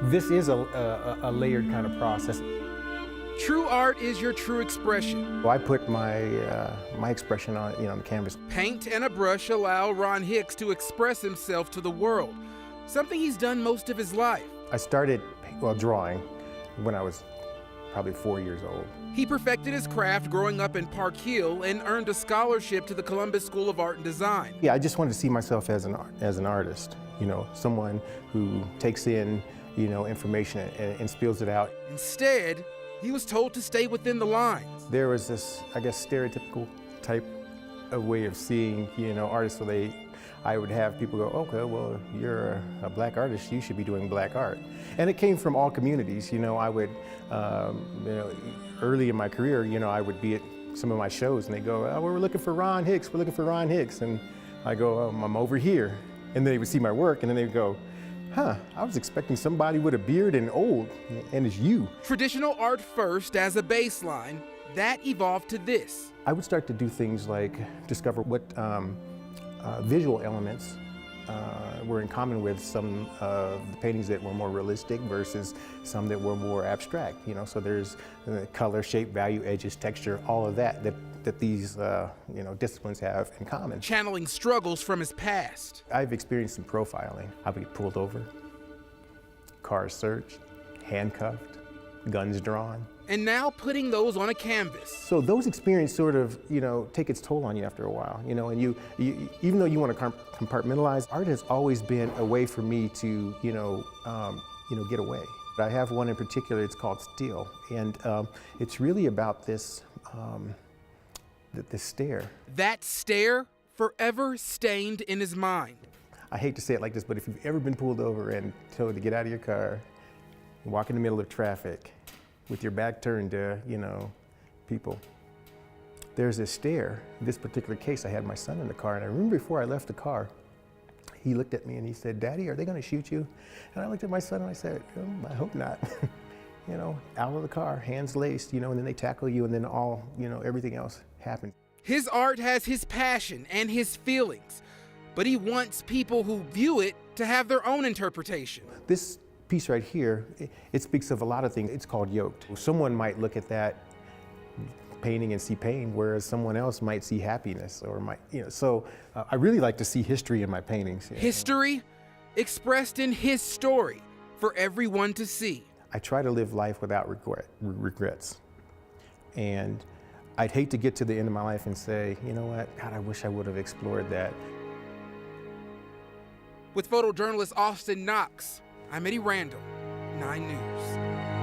This is a layered kind of process. True art is your true expression. So I put my expression on, on the canvas. Paint and a brush allow Ron Hicks to express himself to the world, something he's done most of his life. I started, drawing when I was probably 4 years old. He perfected his craft growing up in Park Hill and earned a scholarship to the Columbus School of Art and Design. Yeah, I just wanted to see myself as an artist, someone who takes in, information and spills it out. Instead, he was told to stay within the lines. There was this, I guess, stereotypical type of way of seeing, artists. So I would have people go, okay, well, you're a black artist, you should be doing black art. And it came from all communities. I would, early in my career, I would be at some of my shows and they go, oh, we're looking for Ron Hicks, we're looking for Ron Hicks. And I go, I'm over here. And then they would see my work and then they would go, I was expecting somebody with a beard and old, and it's you. Traditional art first as a baseline, that evolved to this. I would start to do things like discover what visual elements were in common with some of the paintings that were more realistic versus some that were more abstract. So there's color, shape, value, edges, texture, all of that these disciplines have in common. Channeling struggles from his past. I've experienced some profiling. I would get pulled over, cars searched, handcuffed, guns drawn. And now putting those on a canvas. So those experiences sort of, take its toll on you after a while, and you even though you want to compartmentalize, art has always been a way for me to, get away. I have one in particular, it's called Steel, and it's really about this, this stare. That stare forever stained in his mind. I hate to say it like this, but if you've ever been pulled over and told to get out of your car, walk in the middle of traffic, with your back turned to, people. There's this stare. In this particular case, I had my son in the car, and I remember before I left the car, he looked at me and he said, Daddy, are they gonna shoot you? And I looked at my son and I said, I hope not. Out of the car, hands laced, and then they tackle you and then all, everything else happens. His art has his passion and his feelings, but he wants people who view it to have their own interpretation. This piece right here, it speaks of a lot of things. It's called Yoked. Someone might look at that painting and see pain, whereas someone else might see happiness or might, so I really like to see history in my paintings. History expressed in his story for everyone to see. I try to live life without regrets. And I'd hate to get to the end of my life and say, you know what, God, I wish I would have explored that. With photojournalist Austin Knox, I'm Eddie Randall, 9 News.